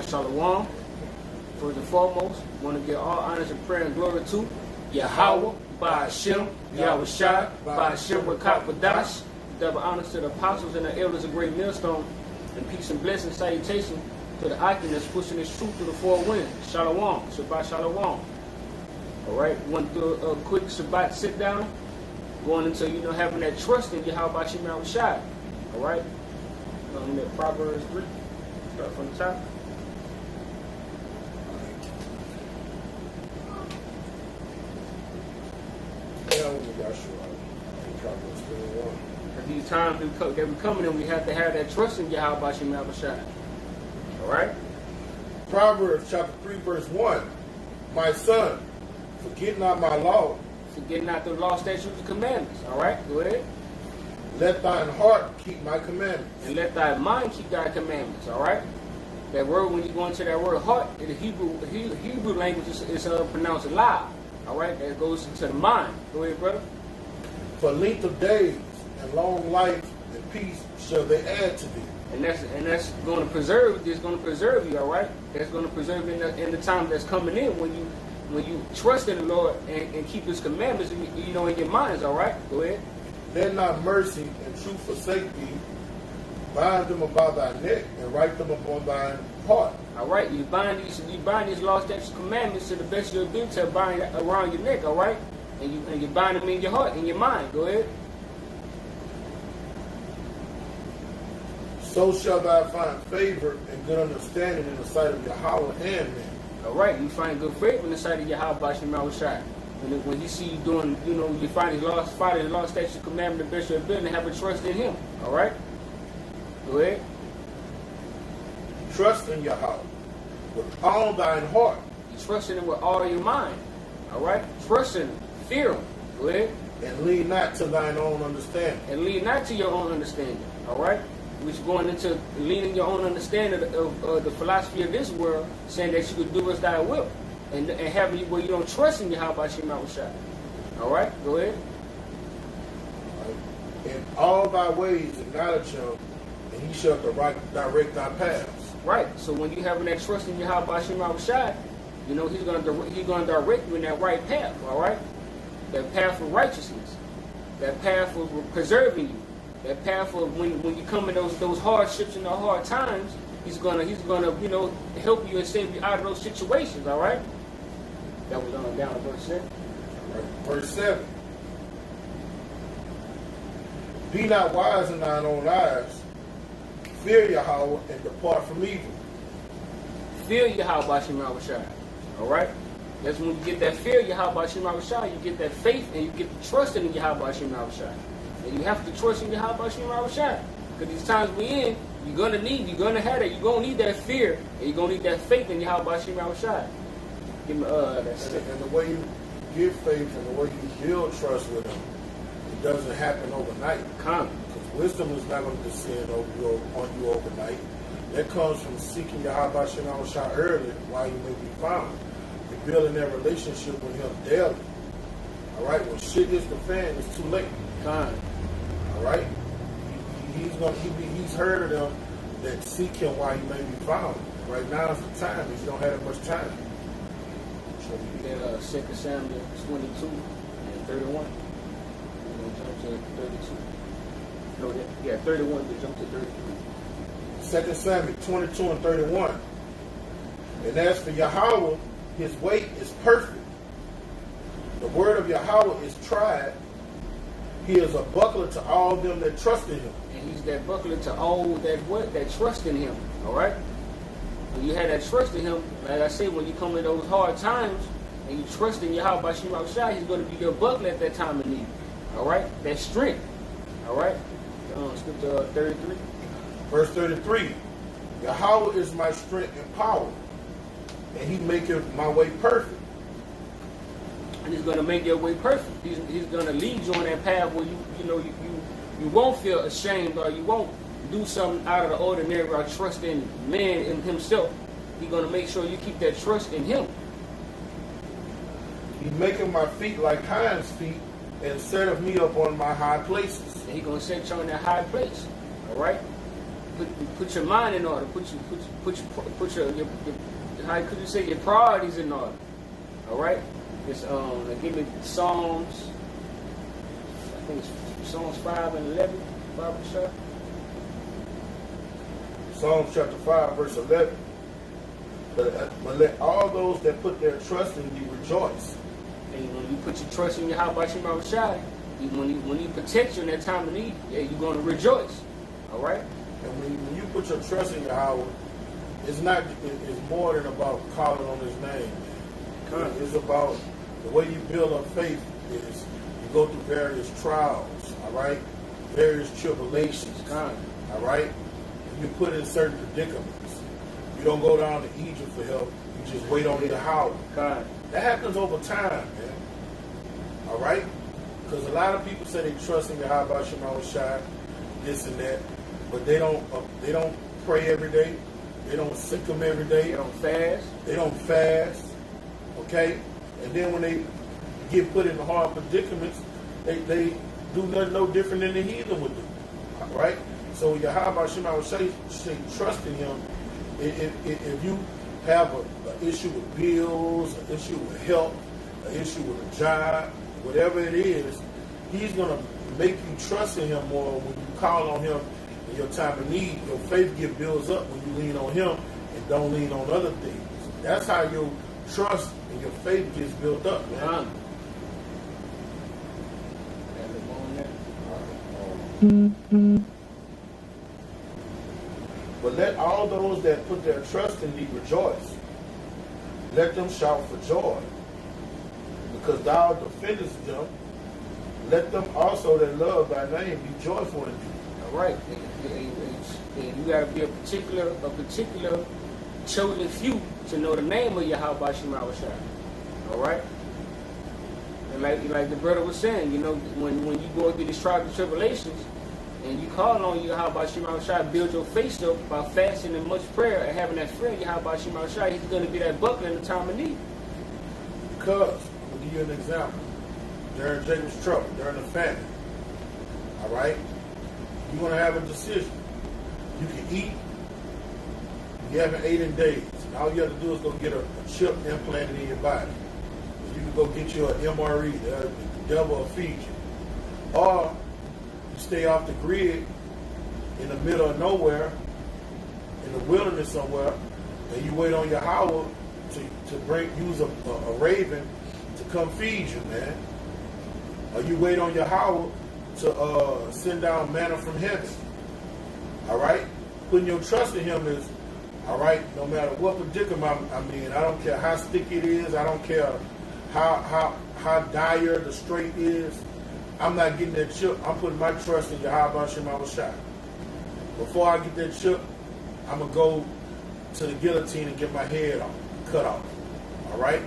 Shabbat Shalom. First and foremost, want to give all honors and prayer and glory to Yahweh, by Hashem, Yahweh Shai, by Hashem, Rakat Badash. Double honors to the apostles and the elders of Great Millstone, and peace and blessing salutation to the icon that's pushing his truth through the four winds. Shalom, Shabbat Shalom. Alright, want to do a quick Shabbat sit down, going into, having that trust in Yahweh by Hashem, Yahweh Shai. Alright, that Proverbs 3, start from the top. At these times that we're coming in, we have to have that trust in Yahweh by Hashem, Yahweh Shai. Alright? Proverbs chapter 3, verse 1. My son, forget not my law. Forget not the law, statutes, and commandments. Alright? Go ahead. Let thine heart keep my commandments. And let thy mind keep thy commandments. Alright? That word, when you go into that word heart, in the Hebrew language is pronounced lav. Alright? That goes into the mind. Go ahead, brother. For length of days and long life and peace shall they add to thee. And that's going to preserve. It's going to preserve you. All right. That's going to preserve in the time that's coming in when you trust in the Lord and keep His commandments. In your minds. All right. Go ahead. Let not mercy and truth forsake thee. Bind them about thy neck and write them upon thine heart. All right. You bind these law, statutes, commandments to the best of your ability to bind around your neck. All right. And you bind them in your heart, in your mind. Go ahead. So shall thou find favor and good understanding in the sight of Yahweh and men. All right, you find good favor in the sight of Yahweh by Hashem, Yahweh Shai. When you see you doing, you find his laws, statutes, commandments, the best of your ability, and have a trust in Him. All right. Go ahead. Trust in Yahweh with all thine heart. You trust in Him with all your mind. All right. Trust in Him. Fear Him. Go ahead. And lean not to thine own understanding. And lean not to your own understanding. All right. Which going into leaning your own understanding of the philosophy of this world, saying that you could do as thy will, and having you where you don't trust in Yahweh by Hashem, Yahweh Shai. All right. Go ahead. In all thy ways acknowledge Him, and He shall direct thy paths. Right. So when you having that trust in Yahweh by Hashem, Yahweh Shai, He's going to direct you in that right path. All right. That path of righteousness, that path of preserving you, that path of when you come in those hardships and the hard times, he's gonna help you and save you out of those situations. All right. That was down to verse 7. Right. Verse 7. Be not wise in thine own eyes. Fear Yahweh and depart from evil. Fear Yahweh by Hashem, Yahweh Shai. All right. That's when you get that fear, Yahweh by Hashem, Yahweh Shai, you get that faith, and you get the trust in Yahweh by Hashem, Yahweh Shai. And you have to trust in Yahweh by Hashem, Yahweh Shai. Because these times we in, you're going to have that. You're going to need that fear, and you're going to need that faith in Yahweh by Hashem, Yahweh Shai. Give me, that's it. And the way you give faith and the way you build trust with Him, it doesn't happen overnight. Come. Because wisdom is not going to descend on you overnight. That comes from seeking Yahweh by Hashem, Yahweh Shai early while you may be found. Building that relationship with Him daily. All right. When shit hits the fan, it's too late. Time. All right. He's heard of them that seek Him while He may be found. Right now is the time. He don't have that much time. So we get 2 Samuel 22 and 31. We're gonna jump to 32. No, yeah, 31. We jump to 33. 2 Samuel 22 and 31. And as for Yahweh, His way is perfect. The word of Yahweh is tried. He is a buckler to all them that trust in Him. And He's that buckler to all that trust in Him. All right. When you have that trust in Him, like I said, when you come in those hard times and you trust in Yahweh by Hashem, Yahweh Shai, He's going to be your buckler at that time of need. All right. That strength. All right. Scripture 33. Verse 33. Yahweh is my strength and power, and He maketh my way perfect. And He's going to make your way perfect. He's going to lead you on that path where you won't feel ashamed, or you won't do something out of the ordinary or trust in man in himself. He's going to make sure you keep that trust in Him. He maketh my feet like hinds' feet, and setteth me up on my high places. And He's going to set you on that high place. All right? put your mind in order. Put your how could you say, your priorities in order. All right. It's give me Psalms. I think it's Psalms 5 and 11. Bible shot. Psalms chapter 5, verse 11. But let all those that put their trust in thee rejoice. And when you put your trust in Yahweh Shema Shai, when he protects you in that time of need, yeah, you're going to rejoice. All right? And when you put your trust in Yahweh, it's more than about calling on his name. It's about the way you build up faith is you go through various trials, all right? Various tribulations, all right? And you put in certain predicaments. You don't go down to Egypt for help. You just wait on Yahweh. That happens over time, man. All right? Because a lot of people say they trust in Yahweh Shema Shai, this and that, but they don't pray every day. They don't seek him every day. They don't fast. Okay? And then when they get put in hard predicaments, they do nothing no different than the heathen would do. All right? So Yahweh Shema Shai, trust in him. If you have an issue with bills, an issue with health, an issue with a job, whatever it is, he's going to make you trust in him more when you call on him in your time of need. Your faith builds up when you lean on him and don't lean on other things. That's how your trust and your faith gets built up, man. But let all those that put their trust in thee rejoice. Let them shout for joy, because thou defendest them. Let them also that love thy name be joyful in thee. All right. And you got to be a particular chosen few to know the name of Yahweh Shema Shai. All right. And like the brother was saying, you know, when you go through these trials and tribulations, and you call on Yahweh Shema Shai, build your face up by fasting and much prayer and having that friend Yahweh Shema Shai, he's going to be that buckler in the time of need. Because, I'll give you an example. During Jacob's trouble, during the famine, all right, you're going to have a decision. You can eat. You haven't ate in days. And all you have to do is go get a chip implanted in your body. You can go get you an MRE. The devil will feed you. Or you stay off the grid in the middle of nowhere, in the wilderness somewhere, and you wait on Yahweh to use a raven to come feed you, man. Or you wait on Yahweh to send down manna from heaven. All right? Putting your trust in him is, all right, no matter what predicament I'm in, I don't care how sticky it is, I don't care how dire the strait is, I'm not getting that chip. I'm putting my trust in Yahweh Shema Shai. Before I get that chip, I'm going to go to the guillotine and get my head cut off. All right?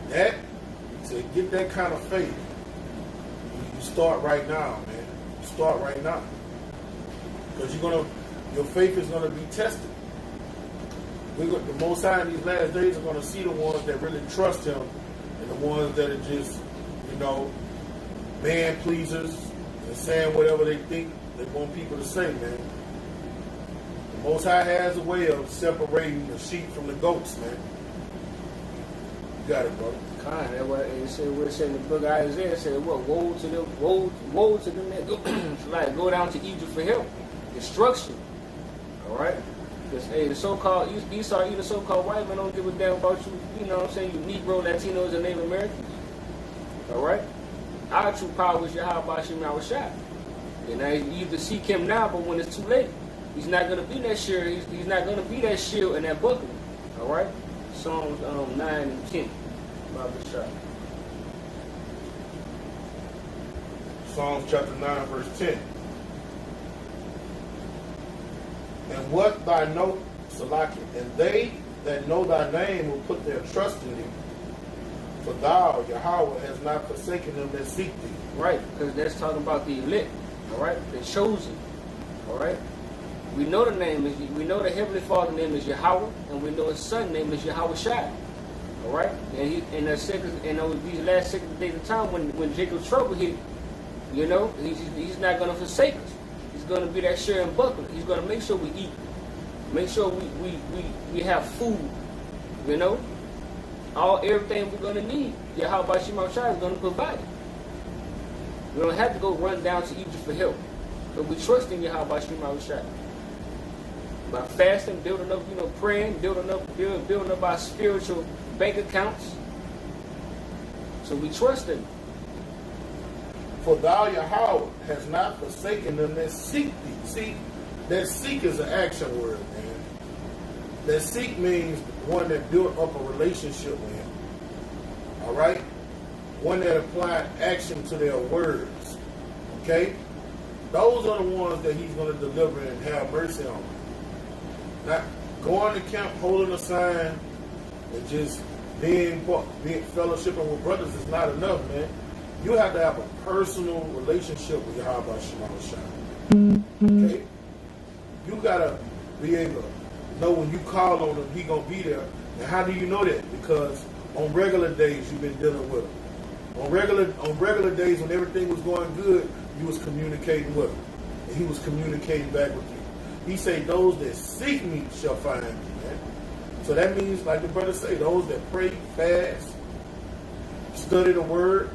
To get that kind of faith, you start right now, man. You start right now. Because your faith is going to be tested. The Most High in these last days are going to see the ones that really trust him and the ones that are just, you know, man pleasers and saying whatever they think they want people to say, man. The Most High has a way of separating the sheep from the goats, man. You got it, brother. That's what it said in the book of Isaiah. It said, what? Woe to them that go down to Egypt for help. Destruction. All right? Because, hey, the so-called Esau, the so-called white man don't give a damn about you. You know what I'm saying? You Negro, Latinos, and Native Americans. All right? Our true power is Yahweh Shema Shai. And now you either seek him now, but when it's too late, he's not going to be that shield. He's not going to be that shield and that buckler. All right? Psalms 9 and 10. Bible shot. Psalms chapter 9, verse 10. And what thy know, Salaki, and they that know thy name will put their trust in thee. For thou, Yahweh, has not forsaken them that seek thee. Right, because that's talking about the elect. All right, the chosen. All right. We know the name is. We know the Heavenly Father's name is Yahweh, and we know His Son's name is Yahweh Shai. All right, and these last 60 days of time when Jacob's trouble hit, you know, he's not going to forsake us. He's going to be that sharing buckler. He's going to make sure we eat. Make sure we have food. You know? Everything we're going to need. Yahweh Shema Shai is going to provide it. We don't have to go run down to Egypt for help. But we trust in Yahweh Shema Shai. By fasting, building up, praying, building up our spiritual bank accounts. So we trust him. For thou, Yahweh, has not forsaken them that seek thee. See, that seek is an action word, man. That seek means one that built up a relationship with him. All right? One that applied action to their words. Okay? Those are the ones that he's going to deliver and have mercy on. Not going to camp, holding a sign, and just being fellowshipping with brothers is not enough, man. You have to have a personal relationship with Yahweh Shema Shai. Okay? You got to be able to know when you call on him, he going to be there. And how do you know that? Because on regular days, you've been dealing with him. On regular days, when everything was going good, you was communicating with him. And he was communicating back with you. He say, those that seek me shall find me, man. So that means, like the brother say, those that pray, fast, study the word,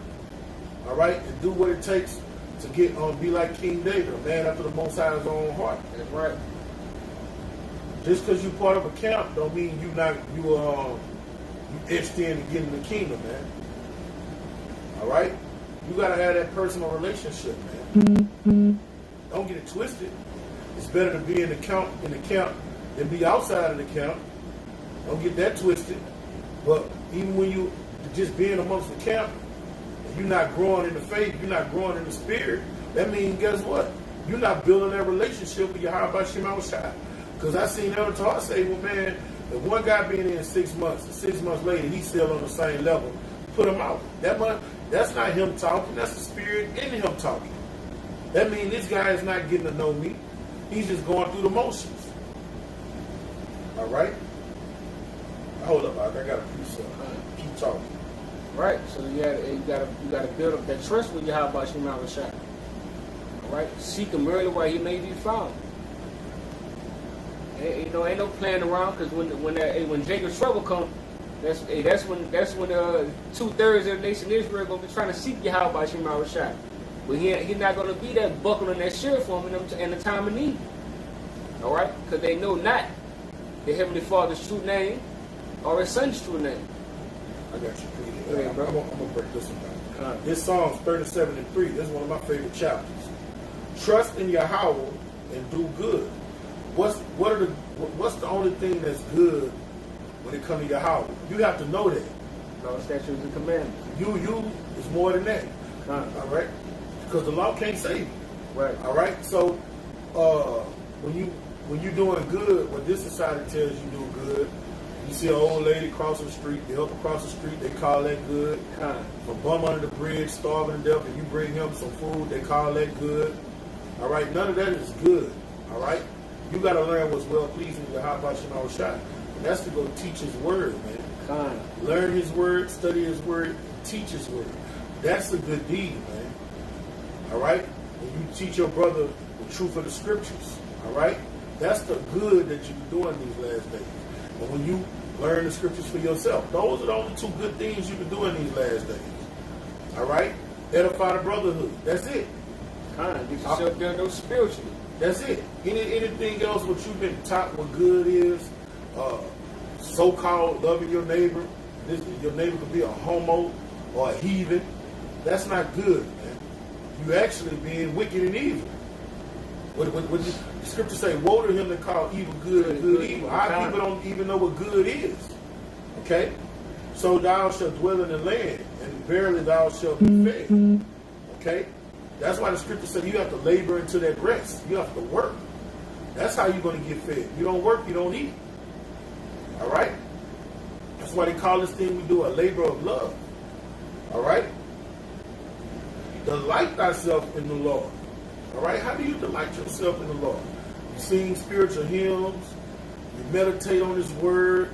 all right, and do what it takes to get be like King David, a man after the Most High's own heart. That's right. Just because you're part of a camp don't mean you etched in to get in the kingdom, man. All right? You got to have that personal relationship, man. Don't get it twisted. It's better to be in the camp than be outside of the camp. Don't get that twisted. But even when you just being amongst the camp, and you're not growing in the faith, you're not growing in the spirit, that means, guess what? You're not building that relationship with Yahweh Shema Shai. Because I seen Elder Todd say, well, man, if one guy been in 6 months, and 6 months later he's still on the same level, put him out. That's not him talking. That's the spirit in him talking. That means this guy is not getting to know me. He's just going through the motions. All right? Hold up, I got a piece of keep talking. Right. So you got to build up that trust with Yahweh Shema Shai. All right. Seek him early while he may be found. Ain't no playing around, because when Jacob's trouble comes, that's when 2/3 of the nation of Israel gonna be trying to seek Yahweh Shema Shai. But he's not gonna be that buckle and that shield for him in the time of need. All right, because they know not the Heavenly Father's true name or His Son's true name. I got you. Yeah, bro. I'm gonna break this one down. This Psalms 37:3. This is one of my favorite chapters. Trust in Yahweh and do good. What's the only thing that's good when it comes to Yahweh? You have to know that. No, statutes and commandments. You is more than that. All right? Because the law can't save you. Right. All right? So when you're doing good, when this society tells you do good, you see an old lady crossing the street, they help across the street, they call that good. A bum under the bridge, starving to death, and you bring him some food, they call that good. All right? None of that is good. All right? You got to learn what's well-pleasing to Yahweh Shema Shai. And that's to go teach his word, man. Learn his word, study his word, teach his word. That's a good deed, man. All right? And you teach your brother the truth of the scriptures. All right? That's the good that you're doing these last days. And when you learn the scriptures for yourself, those are the only two good things you can do in these last days. All right? Edify the brotherhood. That's it. Get yourself done those spiritually. That's it. Anything else what you've been taught what good is, so-called loving your neighbor, your neighbor could be a homo or a heathen, that's not good, man. You actually being wicked and evil. What the scripture say, woe to him that call evil good and good evil. Our people don't even know what good is. Okay? So thou shalt dwell in the land, and verily thou shalt be fed. Okay? That's why the scripture said you have to labor into that rest. You have to work. That's how you're going to get fed. You don't work, you don't eat. All right? That's why they call this thing we do a labor of love. All right? Delight thyself in the Lord. All right? How do you delight yourself in the Lord? You sing spiritual hymns. You meditate on his word.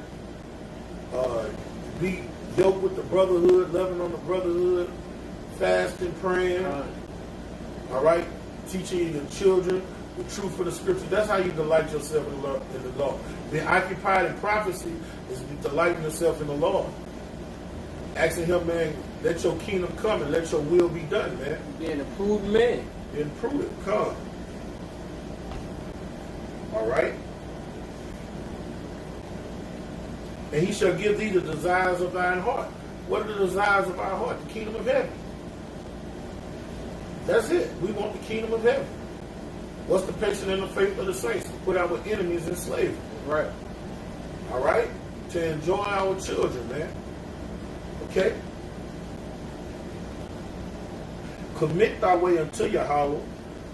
Be yoked with the brotherhood, loving on the brotherhood, fasting, praying. All right, teaching your children the truth of the scriptures. That's how you delight yourself in the Lord. Being occupied in prophecy is delighting yourself in the Lord. Asking him, man, let your kingdom come and let your will be done, man. Being a prudent man. Being prudent, come. All right? And he shall give thee the desires of thine heart. What are the desires of our heart? The kingdom of heaven. That's it. We want the kingdom of heaven. What's the patience and the faith of the saints? To put our enemies in slavery. Right. All right? To enjoy our children, man. Okay? Commit thy way unto Yahweh.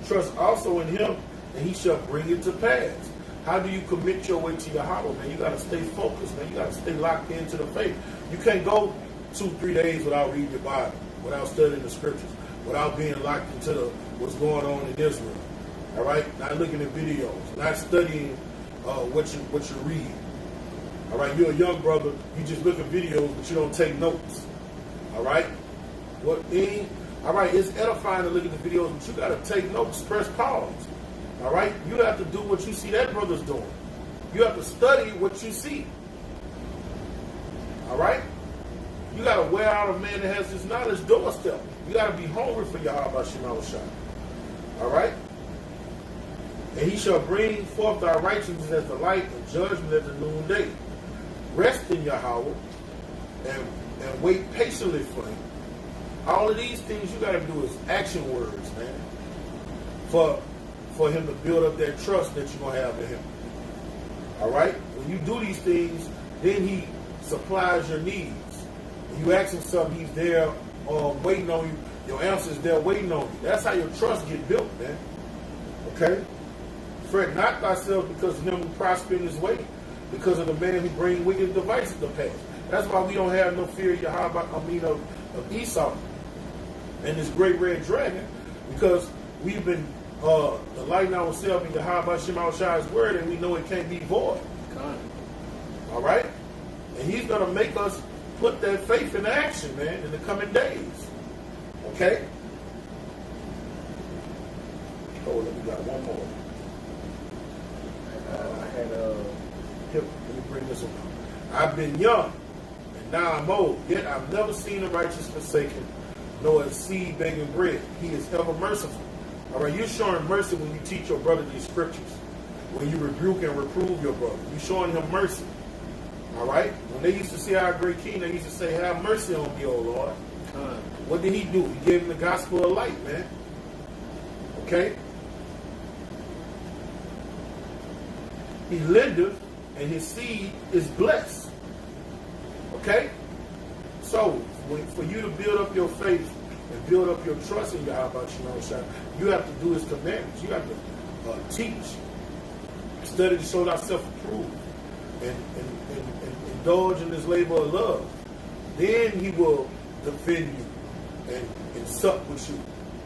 Trust also in him, and he shall bring it to pass. How do you commit your way to Yahweh, man? You got to stay focused, man. You got to stay locked into the faith. You can't go 2-3 days without reading your Bible, without studying the scriptures, without being locked into what's going on in Israel. All right? Not looking at videos, not studying what you read. All right? You're a young brother. You just look at videos, but you don't take notes. All right? All right, it's edifying to look at the videos, but you got to take notes, press pause. All right? You have to do what you see that brother's doing. You have to study what you see. All right? You got to wear out a man that has this knowledge doorstep. You got to be hungry for Yahweh Shema Shai. All right? And he shall bring forth thy righteousness as the light and judgment at the noonday. Rest in Yahweh and wait patiently for him. All of these things you got to do is action words, man. For him to build up that trust that you're going to have in him. All right? When you do these things, then he supplies your needs. When you ask him something, he's there waiting on you. Your answer's there waiting on you. That's how your trust get built, man. Okay? Fret not thyself because of him who prosper in his way, because of the man who bring wicked devices to pass. That's why we don't have no fear of Esau and this great red dragon, because we've been delighting ourselves in Yahweh Shema Shai's word, and we know it can't be void. All right? And he's going to make us put that faith in action, man, in the coming days. Okay? Oh, we got one more. Here, let me bring this one. I've been young, and now I'm old, yet I've never seen a righteous forsaken, nor a seed begging bread. He is ever merciful. All right, you're showing mercy when you teach your brother these scriptures. When you rebuke and reprove your brother, you're showing him mercy. All right? When they used to see our great king, they used to say, have mercy on me, O Lord. What did he do? He gave him the gospel of light, man. Okay? He lendeth, and his seed is blessed. Okay? So, for you to build up your faith and build up your trust in Yahweh Shema Shai, you have to do his commandments. You have to teach, study to show thyself approved, and indulge in this labor of love. Then he will defend you and sup with you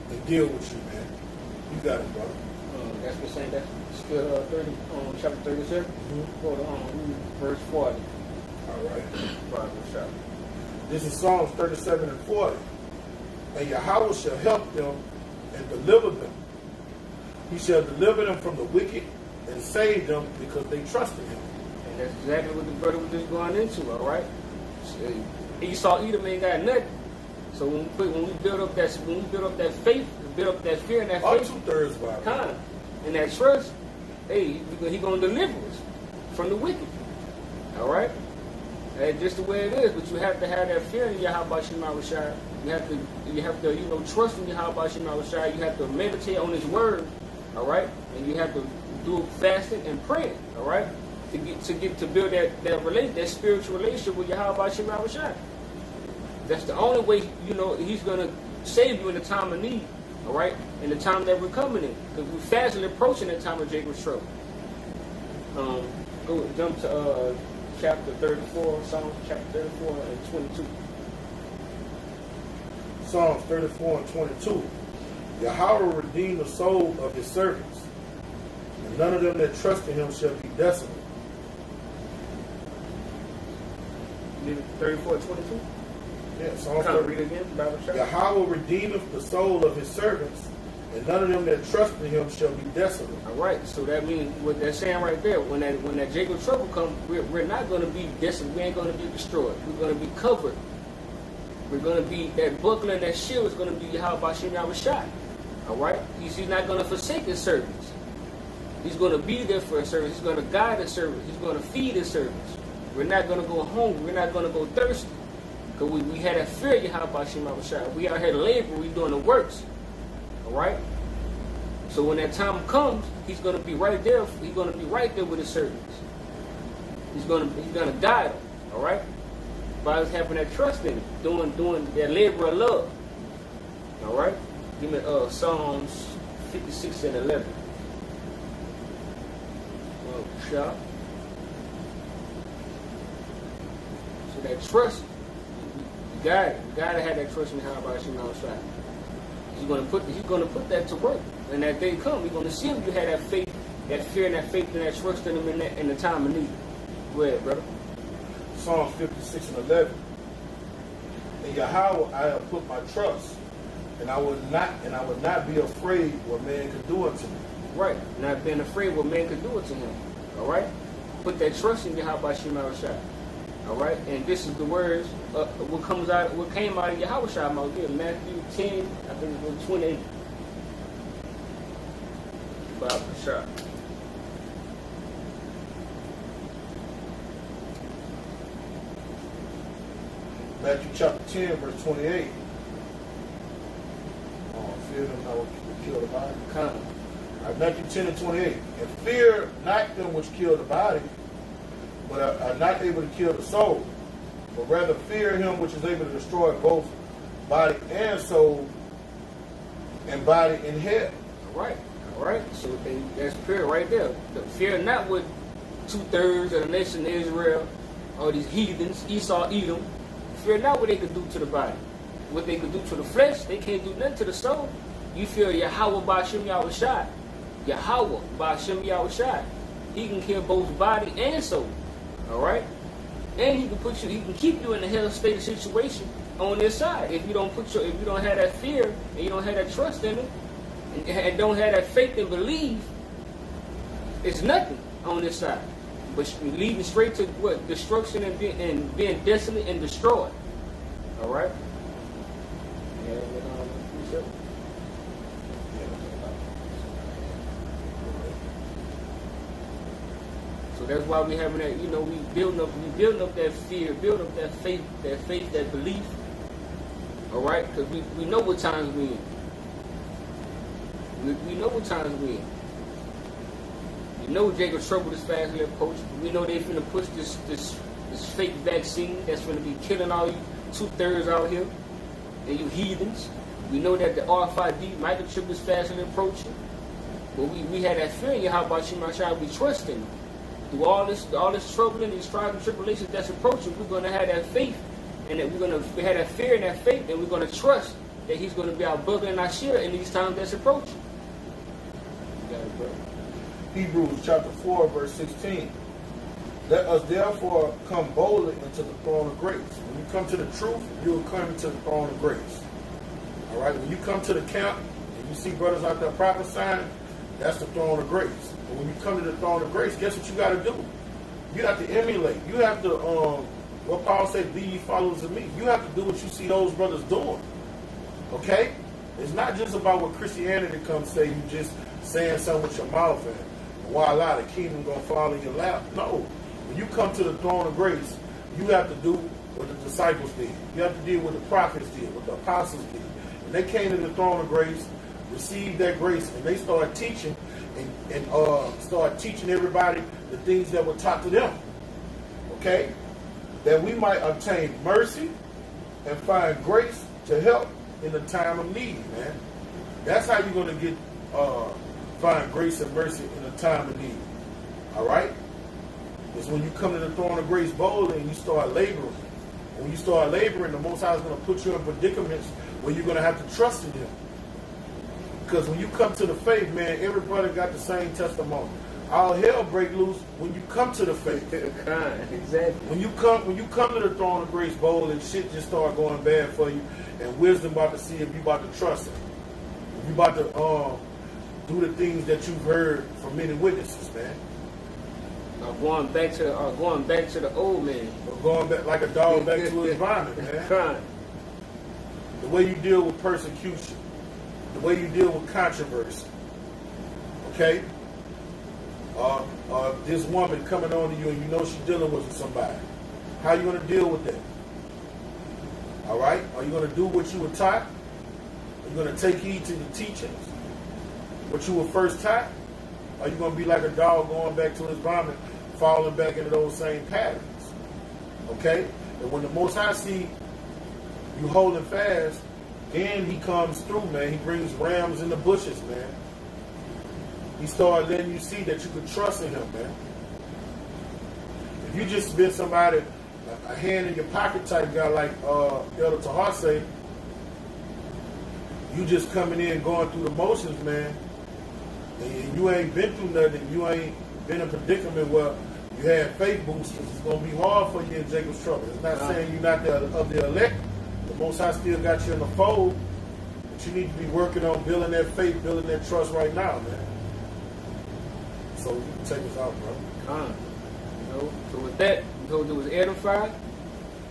and deal with you, man. You got it, brother. That's the same. That's still chapter 37. Go to verse 40. All right. This is Psalms 37 and 40. And Yahweh shall help them and deliver them. He shall deliver them from the wicked and save them because they trust in him. And that's exactly what the brother was just going into, all right? Esau, Edom ain't got nothing. So when we build up that faith, build up that fear and that faith, 2/3 Bible. And that trust, hey, he gonna deliver us from the wicked. All right? That's just the way it is. But you have to have that fear in Yahweh Shema Shai. You have to trust in Yahweh Shema Shai. You have to meditate on his word. All right? And you have to do fasting and praying. All right? To build that spiritual relationship with Yahweh Shema Shai. That's the only way, he's gonna save you in the time of need. All right? In the time that we're coming in. Because we're fastly approaching that time of Jacob's trouble. Jump to chapter 34, Psalms chapter 34 and 22. Psalms 34 and 22. Yahweh will redeem the soul of his servants, and none of them that trust in him shall be desolate. 34 and 22? Yeah, Psalms Read again, Bible chapter. Yahweh redeemeth the soul of his servants, and none of them that trust in him shall be desolate. All right, so that means what they're saying right there. When that Jacob trouble comes, we're not going to be desolate. We ain't going to be destroyed. We're going to be covered. We're going to be, that buckler and that shield is going to be Yahweh Ba'Shem Yahushua. All right, he's not going to forsake his servants. He's going to be there for his servants. He's going to guide his servants. He's going to feed his servants. We're not going to go hungry. We're not going to go thirsty. Because we had that fear of Yahweh Ba'Shem Yahushua. We out here laboring. We doing the works. All right. So when that time comes, he's going to be right there. He's going to be right there with his servants. He's going to guide them. All right. By us having that trust in him, doing that labor of love. All right. Give me Psalms 56 and 11. Oh, shop. So that trust, you gotta have that trust in how about you know outside. He's gonna put that to work. When that day comes, you're gonna see if you had that faith, that fear and that faith and that trust in him in the time of need. Go ahead, brother. Psalms 56 and 11. In Yahweh I have put my trust, and I would not be afraid what man could do unto me. Right, not being afraid what man could do it to him. All right, put that trust in Yahweh Ba'Shem Yahushua. All right, and this is the words what came out of Yahushua mouth here, Matthew 10, I think it was 28. Bible shot. Matthew chapter 10, verse 28. Fear them not which kill the body. Matthew 10 and 28. And fear not them which kill the body, but are not able to kill the soul, but rather fear him which is able to destroy both body and soul, and body in hell. All right. So that's fear right there. The fear not what 2/3 of the nation of Israel, all these heathens, Esau, Edom. Fear not what they could do to the body. What they could do to the flesh, they can't do nothing to the soul. You fear Yahweh Ba'Shem Yahushua. Yahweh Ba'Shem Yahushua. He can kill both body and soul. All right? And he can keep you in a hell state of situation on this side. If you don't have that fear and you don't have that trust in it, and don't have that faith and believe, it's nothing on this side. But leading straight to what? Destruction and being desolate and destroyed. All right? So that's why we having that, we building up that fear, building up that faith, that belief. All right? Because we know what times we in. We know what times we in. We know Jacob's trouble is fastly approaching. We know they finna push this fake vaccine that's finna be killing all you 2/3 out here and you heathens. We know that the RFID microchip is fastly approaching. But we had that fear in Yahweh Ba'Shem Yahushua. We trust in him. Through all this trouble and these trials and tribulations that's approaching, we're gonna have that faith, and that we have that fear and that faith, and we're gonna trust that he's gonna be our buckler and our shield in these times that's approaching. You got it, brother. Hebrews chapter 4, verse 16. Let us therefore come boldly into the throne of grace. When you come to the truth, you will come to the throne of grace. All right? When you come to the camp and you see brothers out there prophesying, that's the throne of grace. And when you come to the throne of grace, guess what you got to do? You have to emulate. You have to, what Paul said, be ye followers of me. You have to do what you see those brothers doing. Okay? It's not just about what Christianity comes say, you just saying something with your mouth and voila, the kingdom gonna fall in your lap. No. When you come to the throne of grace, you have to do what the disciples did. You have to deal with the prophets did, what the apostles did. And they came to the throne of grace, received that grace, and they started teaching and started teaching everybody the things that were taught to them. Okay? That we might obtain mercy and find grace to help in the time of need, man. That's how you're gonna get find grace and mercy in a time of need. All right? It's when you come to the throne of grace boldly and you start laboring. When you start laboring, the Most High is going to put you in predicaments where you're going to have to trust in Him. Because when you come to the faith, man, every brother got the same testimony. All hell break loose when you come to the faith. Exactly. When you come to the throne of grace boldly, shit just start going bad for you, and wisdom about to see if you about to trust Him. You about to do the things that you've heard from many witnesses, man. Going back to the old man. Or going back like a dog back to his vomit, man. Crying. The way you deal with persecution, the way you deal with controversy. Okay? This woman coming on to you and you know she's dealing with somebody. How you going to deal with that? All right? Are you going to do what you were taught? Are you going to take heed to the teachings? What you were first taught? Are you going to be like a dog going back to his vomit, falling back into those same patterns? Okay? And when the Most High see you holding fast, then he comes through, man. He brings rams in the bushes, man. He started letting you see that you could trust in him, man. If you just been somebody, a hand in your pocket type guy like Elder Tahar say, you just coming in going through the motions, man, and you ain't been through nothing, you ain't been in a predicament where you had faith boosters, it's going to be hard for you in Jacob's trouble. It's not saying you're not of the elect. The Most High still got you in the fold, but you need to be working on building that faith, building that trust right now, man. So you can take us out, bro. So with that, we're going to do is edify.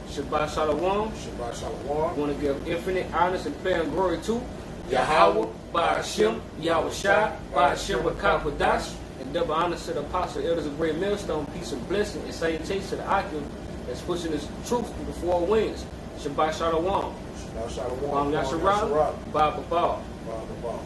Shabbat Shalom. Shabbat Shalom. We want to give infinite honors and prayer and glory to Yahweh, Ba'ashem, Yahweh Shai, Ba'ashem Wakapadash, and double honors to the apostle, elders of Great Millstone, peace and blessing, and salutations to the Akim that's pushing his truth through the four winds. Shabbat Shalom. Shabbat Shalom. Yasharal, Ba Ba Ba. Ba Ba Ba.